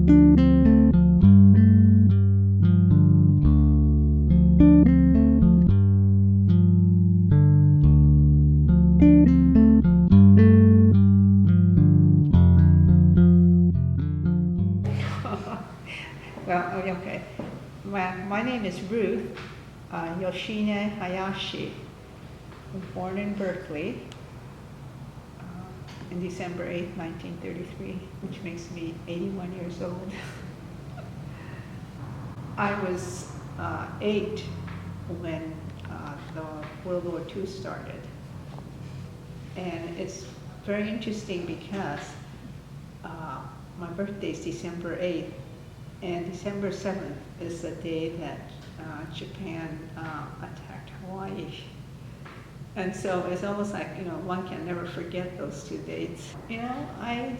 Well, okay. My name is Ruth Yoshine Hayashi. I was born in Berkeley in December 8, 1933, which makes me 81 years old. I was 8 when the World War II started. And it's very interesting because my birthday is December 8th, and December 7th is the day that Japan attacked Hawaii. And so it's almost like, one can never forget those two dates. I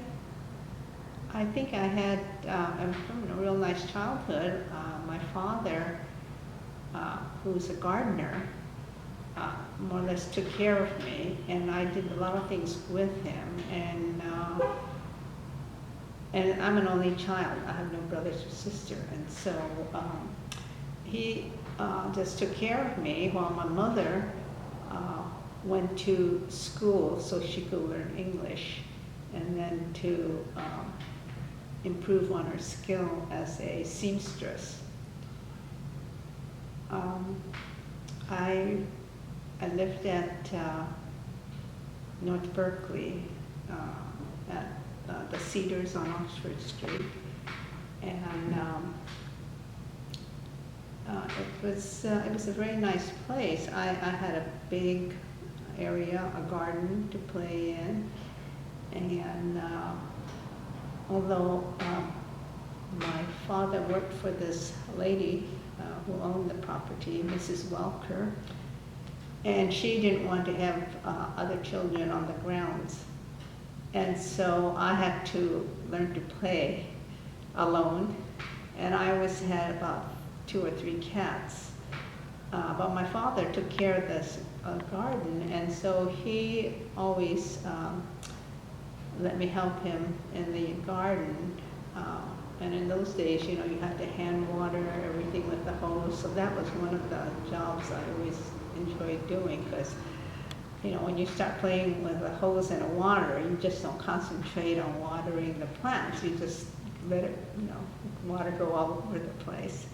think I had a real nice childhood. My father, who's a gardener, more or less took care of me, and I did a lot of things with him. And I'm an only child. I have no brothers or sister, and so he just took care of me while my mother went to school so she could learn English, and then to improve on her skill as a seamstress. I lived at North Berkeley at the Cedars on Oxford Street, and it was a very nice place. I had a big area, a garden to play in, and although my father worked for this lady who owned the property, Mrs. Welker, and she didn't want to have other children on the grounds. And so I had to learn to play alone, and I always had about 2 or 3 cats. But my father took care of this garden, and so he always let me help him in the garden. And in those days, you had to hand water everything with the hose, so that was one of the jobs I always enjoyed doing, because when you start playing with a hose and a water, you just don't concentrate on watering the plants. You just let it, water go all over the place.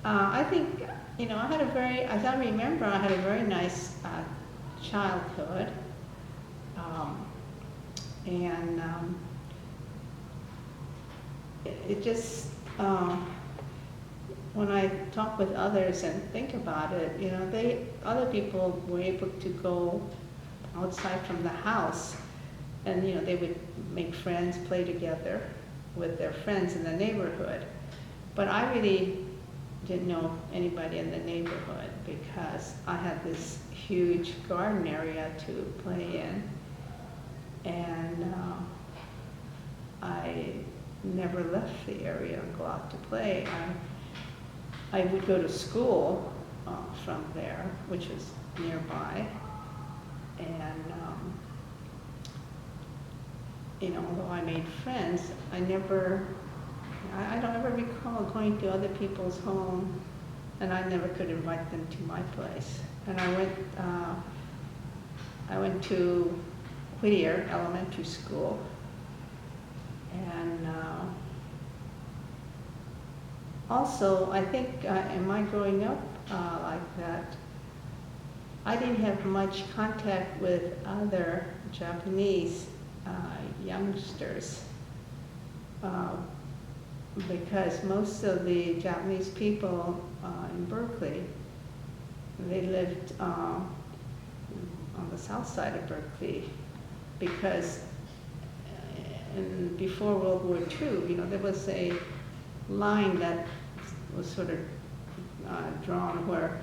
I think, I had as I remember, I had a very nice childhood. And it just, when I talk with others and think about it, other people were able to go outside from the house, and they would make friends, play together with their friends in the neighborhood. But I really didn't know anybody in the neighborhood because I had this huge garden area to play in, and I never left the area and go out to play. I would go to school from there, which was nearby, and although I made friends, I don't ever recall going to other people's home, and I never could invite them to my place. And I went to Whittier Elementary School, and also, I think in my growing up like that, I didn't have much contact with other Japanese youngsters because most of the Japanese people in Berkeley, they lived on the south side of Berkeley, because before World War II, there was a line that was sort of drawn where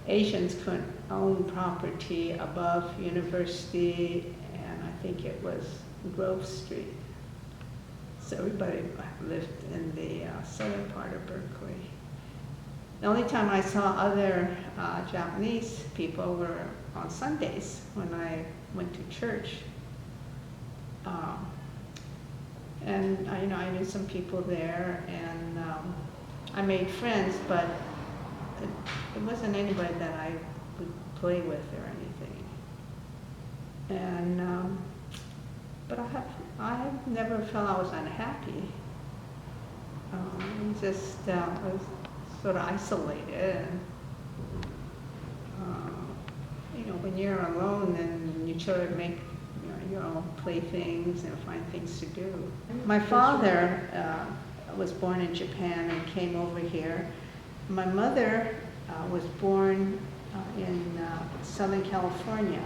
Asians couldn't own property above University, and I think it was Grove Street. So everybody lived in the southern part of Berkeley. The only time I saw other Japanese people were on Sundays when I went to church. And I knew some people there, and I made friends, but it wasn't anybody that I would play with or anything. And but I have never felt I was unhappy. I was sort of isolated. And, when you're alone, then you try to make your own playthings and find things to do. My father was born in Japan and came over here. My mother was born in Southern California,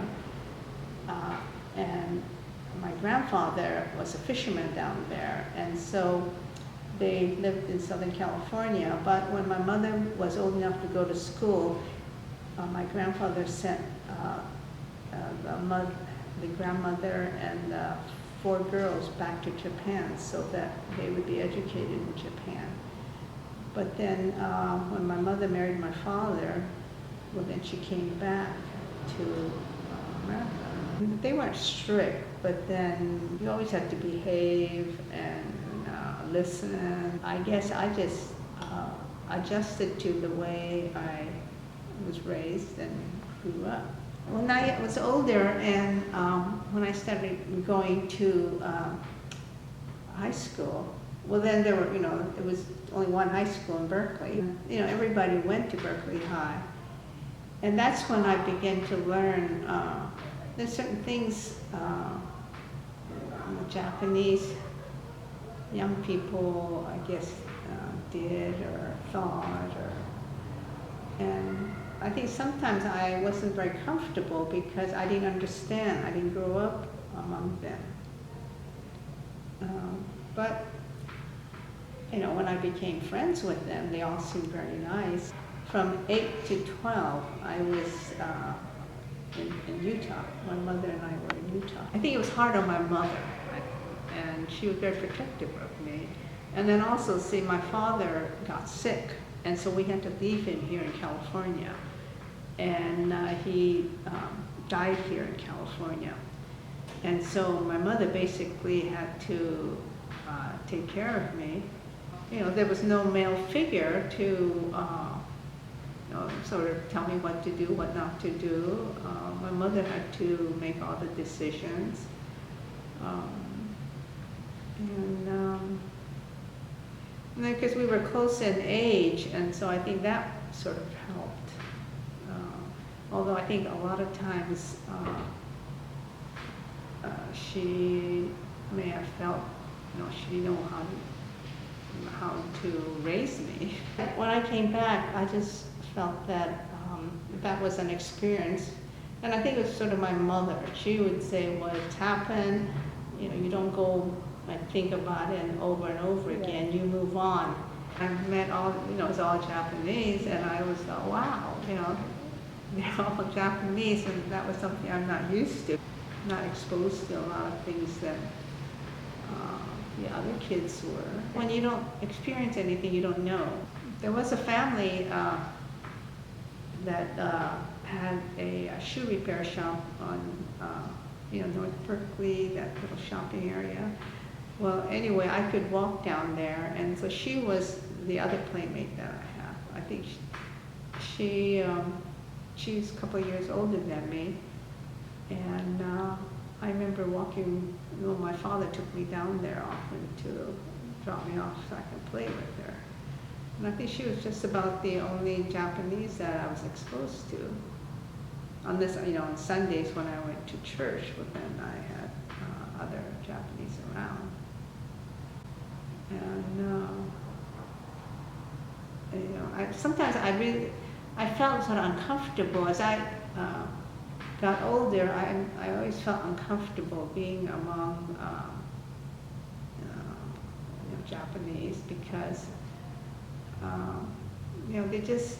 and my grandfather was a fisherman down there, and so they lived in Southern California. But when my mother was old enough to go to school, my grandfather sent the grandmother and 4 girls back to Japan so that they would be educated in Japan. But then when my mother married my father, well, then she came back to America. They weren't strict, but then you always had to behave and listen. I guess I just adjusted to the way I was raised and grew up. When I was older, and when I started going to high school, well, then there were, it was only one high school in Berkeley. Everybody went to Berkeley High. And that's when I began to learn there's certain things the Japanese young people, I guess, did or thought, and I think sometimes I wasn't very comfortable because I didn't understand. I didn't grow up among them. But when I became friends with them, they all seemed very nice. From 8 to 12, I was in Utah. My mother and I were in Utah. I think it was hard on my mother, and she was very protective of me. And then also, see, my father got sick, and so we had to leave him here in California. And he died here in California. And so my mother basically had to take care of me. There was no male figure to sort of tell me what to do, what not to do. My mother had to make all the decisions. And then because we were close in age, and so I think that sort of helped. Although I think a lot of times she may have felt, she didn't know how to raise me. When I came back, I just felt that that was an experience, and I think it was sort of my mother. She would say, "Well, it's happened. You don't go and think about it over and over again. You move on." I met all, it was all Japanese, and I was, oh wow, they're all Japanese, and that was something I'm not used to. Not exposed to a lot of things that the other kids were. When you don't experience anything, you don't know. There was a family that had a shoe repair shop on North Berkeley, that little shopping area. Well, anyway, I could walk down there, and so she was the other playmate that I have. I think she's a couple of years older than me, and I remember walking. My father took me down there often to drop me off so I could play with her. And I think she was just about the only Japanese that I was exposed to. On this, on Sundays when I went to church, but then I had other Japanese around. And sometimes I felt sort of uncomfortable as I got older. I always felt uncomfortable being among Japanese because they just,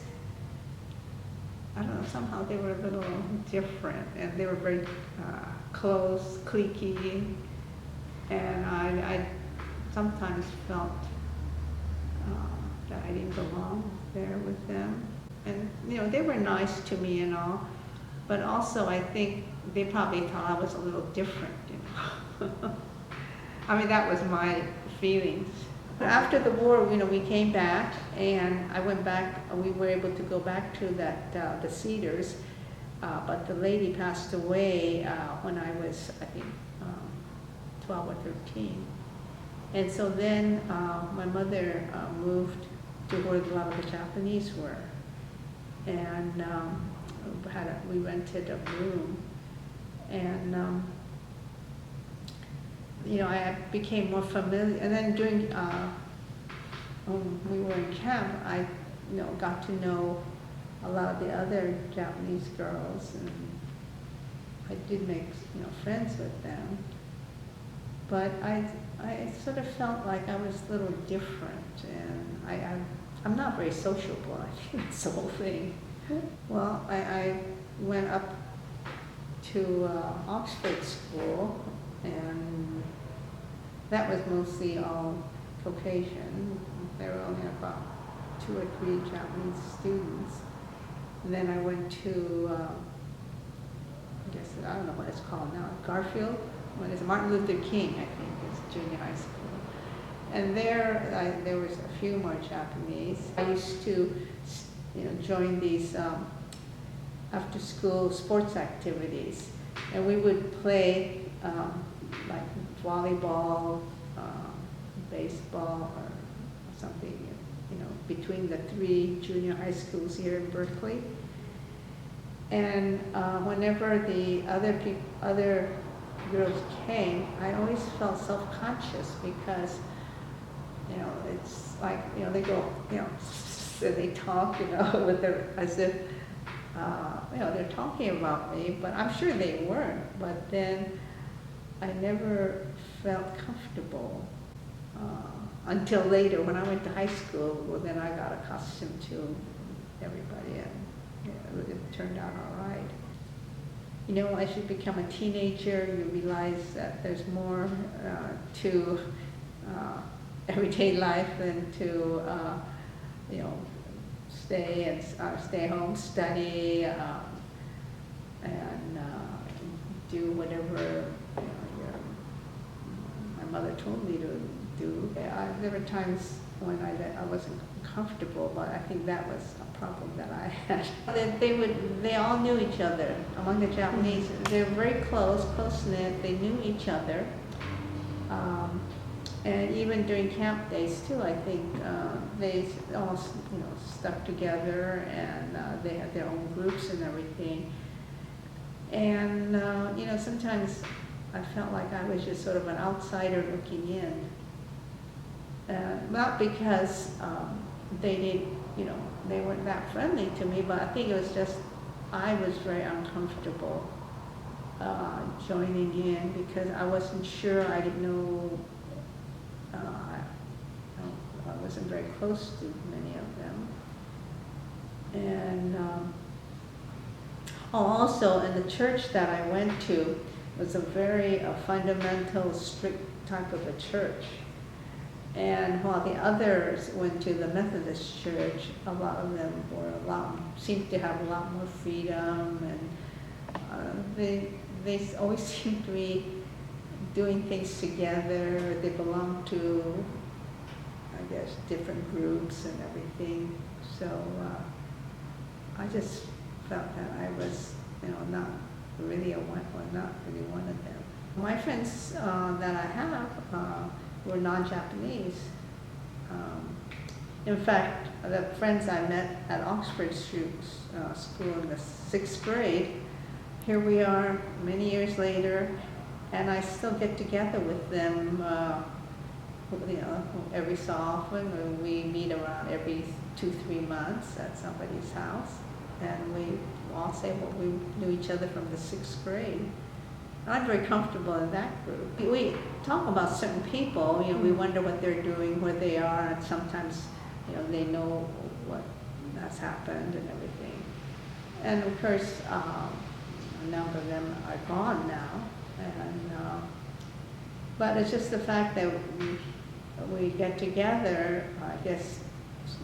I don't know, somehow they were a little different, and they were very close, cliquey, and I sometimes felt that I didn't belong there with them. And they were nice to me and all, but also I think they probably thought I was a little different, I mean, that was my feelings. After the war, you know, we came back, and I went back, we were able to go back to that, the Cedars, but the lady passed away when I was, I think, 12 or 13. And so then my mother moved to where a lot of the Japanese were. And we rented a room. And you know, I became more familiar. And then during, when we were in camp, I, you know, got to know a lot of the other Japanese girls, and I did make, you know, friends with them. But I sort of felt like I was a little different, and I'm not very sociable. I think that's the whole thing. Well, I went up to Oxford School, and that was mostly all Caucasian. There were only about 2 or 3 Japanese students. And then I went to, I don't know what it's called now, Garfield? What is it? Martin Luther King, I think, is junior high school. And there was a few more Japanese. I used to, you know, join these after-school sports activities, and we would play like volleyball, baseball, or something, you know, between the 3 junior high schools here in Berkeley. And whenever the other girls came, I always felt self-conscious because, you know, it's like, you know, they go, you know, and they talk, you know, with their, as if, you know, they're talking about me, but I'm sure they weren't. But then I never felt comfortable until later when I went to high school. Well, then I got accustomed to everybody, and you know, it turned out all right. You know, as you become a teenager, you realize that there's more to everyday life than to, you know, stay home, study, and do whatever, you know, my mother told me to do. There were times when I wasn't comfortable, but I think that was a problem that I had. They all knew each other among the Japanese. They were very close-knit. They knew each other. And even during camp days too, I think they all, you know, stuck together, and they had their own groups and everything. And you know, sometimes I felt like I was just sort of an outsider looking in. Not because they didn't, you know, they weren't that friendly to me, but I think it was just I was very uncomfortable joining in because I wasn't sure. I didn't know. I wasn't very close to many of them. And also in the church that I went to was a very fundamental, strict type of a church. And while the others went to the Methodist church, a lot of them seemed to have a lot more freedom, and they always seemed to be doing things together. They belonged to, I guess, different groups and everything. So I just felt that I was, you know, not really one of them. My friends that I have were non-Japanese. In fact, the friends I met at Oxford School in the 6th grade, here we are many years later, and I still get together with them, you know, every so often. We meet around every 2-3 months at somebody's house, and we all say, well, we knew each other from the 6th grade. I'm very comfortable in that group. We talk about certain people, you know, we wonder what they're doing, where they are, and sometimes, you know, they know what has happened and everything. And of course, a number of them are gone now, and but it's just the fact that we get together, I guess,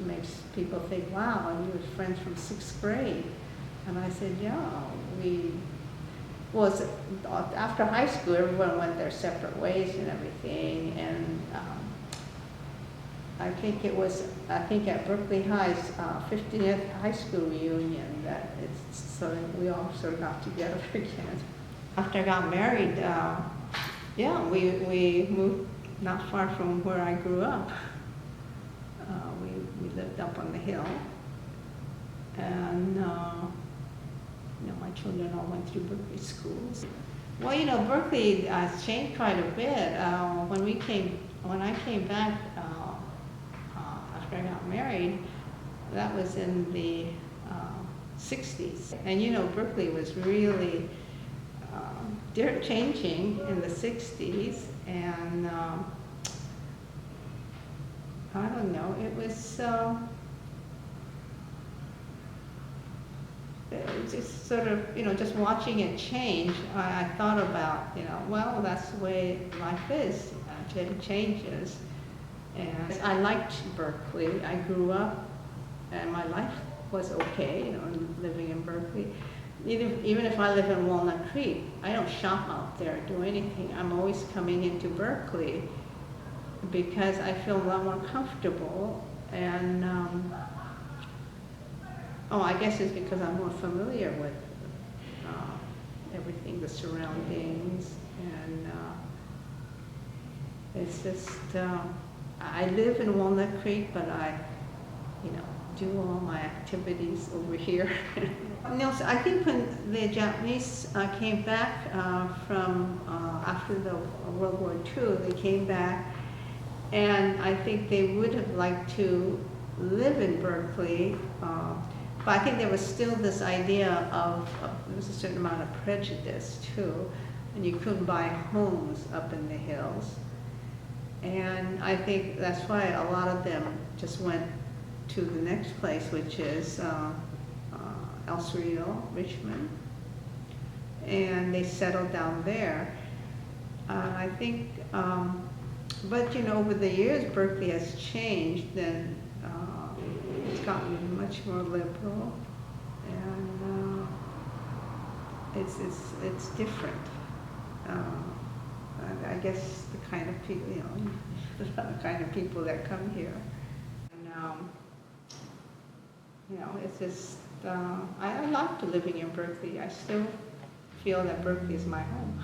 makes people think, wow, you were friends from 6th grade. And I said, yeah, was after high school, everyone went their separate ways and everything, and I think at Berkeley High's 50th high school reunion that it's sort of, we all sort of got together again. After I got married, yeah, we moved not far from where I grew up. We lived up on the hill, and my children all went through Berkeley schools. Well, Berkeley has changed quite a bit. When I came back after I got married, that was in the 60s. And Berkeley was really changing in the 60s, and I don't know, it was just sort of, just watching it change, I thought about, well, that's the way life is. It changes. And I liked Berkeley. I grew up, and my life was okay, living in Berkeley. Even if I live in Walnut Creek, I don't shop out there or do anything. I'm always coming into Berkeley because I feel a lot more comfortable, and I guess it's because I'm more familiar with everything, the surroundings, and it's just, I live in Walnut Creek, but I, do all my activities over here. So I think when the Japanese came back from after the World War II, they came back, and I think they would have liked to live in Berkeley, but I think there was still this idea of there was a certain amount of prejudice too, and you couldn't buy homes up in the hills. And I think that's why a lot of them just went to the next place, which is El Cerrito, Richmond, and they settled down there. I think, but over the years, Berkeley has changed, and it's gotten much more liberal, and it's different. I guess the kind of people, the kind of people that come here, and it's just. I like living in Berkeley. I still feel that Berkeley is my home.